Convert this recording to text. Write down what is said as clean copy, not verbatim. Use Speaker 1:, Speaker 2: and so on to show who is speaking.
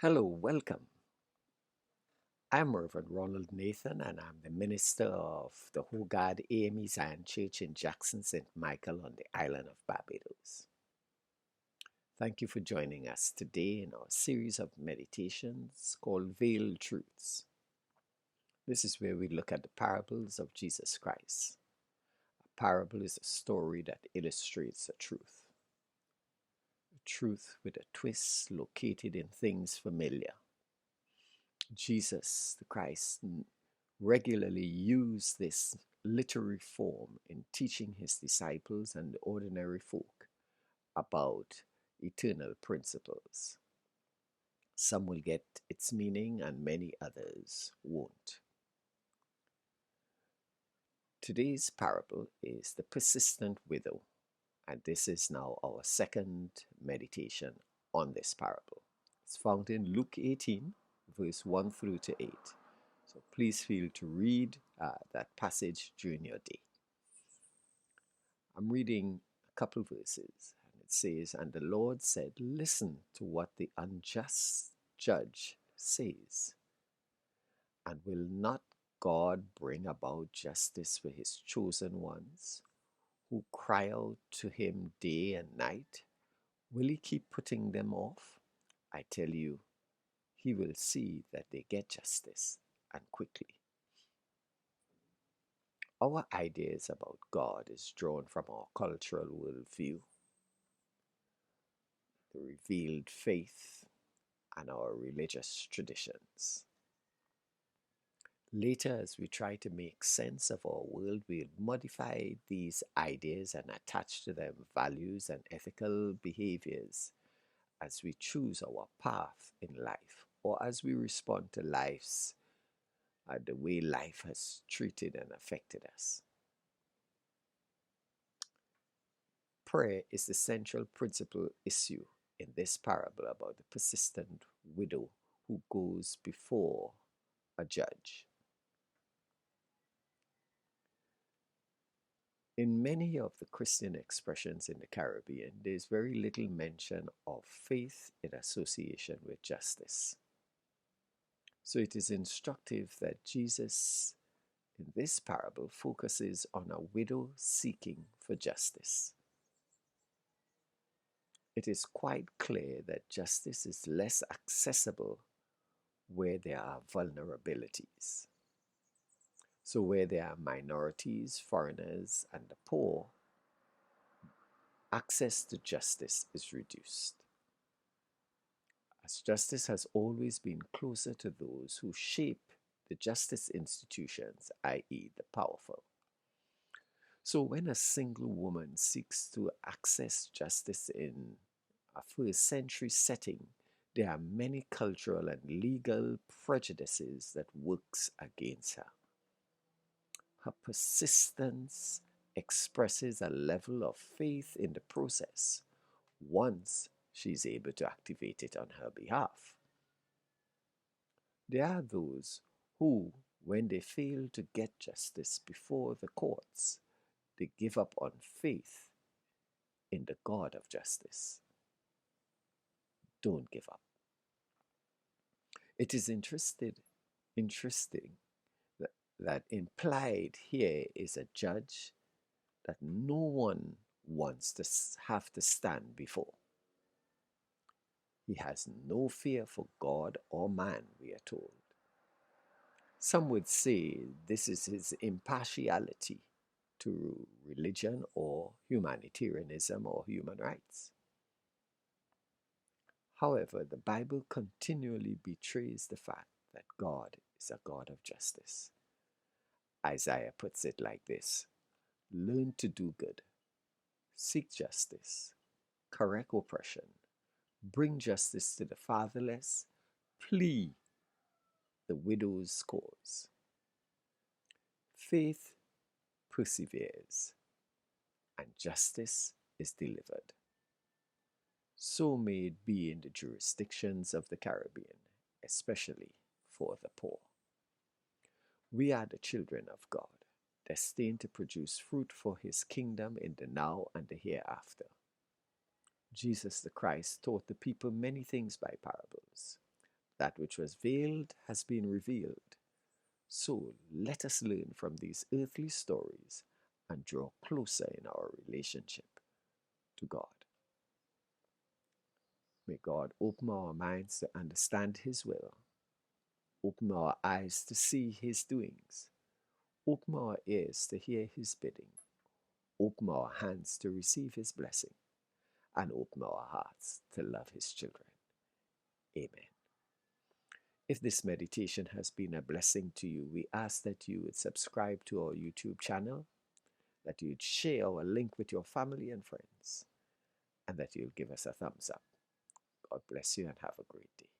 Speaker 1: Hello, welcome. I'm Reverend Ronald Nathan, and I'm the minister of the Hogard AME Zion Church in Jackson, St. Michael on the island of Barbados. Thank you for joining us today in our series of meditations called Veiled Truths. This is where we look at the parables of Jesus Christ. A parable is a story that illustrates a truth with a twist located in things familiar. Jesus the Christ regularly used this literary form in teaching his disciples and the ordinary folk about eternal principles. Some will get its meaning and many others won't. Today's parable is the persistent widow, and this is now our second meditation on this parable. It's found in Luke 18, verse 1 through to 8. So please feel to read that passage during your day. I'm reading a couple verses, and it says, "And the Lord said, Listen to what the unjust judge says. And will not God bring about justice for his chosen ones, who cry out to him day and night? Will he keep putting them off? I tell you, he will see that they get justice, and quickly." Our ideas about God is drawn from our cultural worldview, the revealed faith, and our religious traditions. Later, as we try to make sense of our world, we'll modify these ideas and attach to them values and ethical behaviors as we choose our path in life or as we respond to the way life has treated and affected us. Prayer is the central principal issue in this parable about the persistent widow who goes before a judge. In many of the Christian expressions in the Caribbean, there is very little mention of faith in association with justice. So it is instructive that Jesus, in this parable, focuses on a widow seeking for justice. It is quite clear that justice is less accessible where there are vulnerabilities. So, where there are minorities, foreigners, and the poor, access to justice is reduced. As justice has always been closer to those who shape the justice institutions, i.e., the powerful. So, when a single woman seeks to access justice in a first century setting, there are many cultural and legal prejudices that works against her. Her persistence expresses a level of faith in the process once she's able to activate it on her behalf. There are those who, when they fail to get justice before the courts, they give up on faith in the God of justice. Don't give up. It is interesting that implied here is a judge that no one wants to have to stand before. He has no fear for God or man, we are told. Some would say this is his impartiality to religion or humanitarianism or human rights. However, the Bible continually betrays the fact that God is a God of justice. Isaiah puts it like this: Learn to do good, seek justice, correct oppression, bring justice to the fatherless, plead the widow's cause. Faith perseveres, and justice is delivered. So may it be in the jurisdictions of the Caribbean, especially for the poor. We are the children of God, destined to produce fruit for his kingdom in the now and the hereafter. Jesus the Christ taught the people many things by parables. That which was veiled has been revealed. So let us learn from these earthly stories and draw closer in our relationship to God. May God open our minds to understand His will, open our eyes to see His doings, open our ears to hear His bidding, open our hands to receive His blessing, and open our hearts to love His children. Amen. If this meditation has been a blessing to you, we ask that you would subscribe to our YouTube channel, that you'd share our link with your family and friends, and that you'll give us a thumbs up. God bless you and have a great day.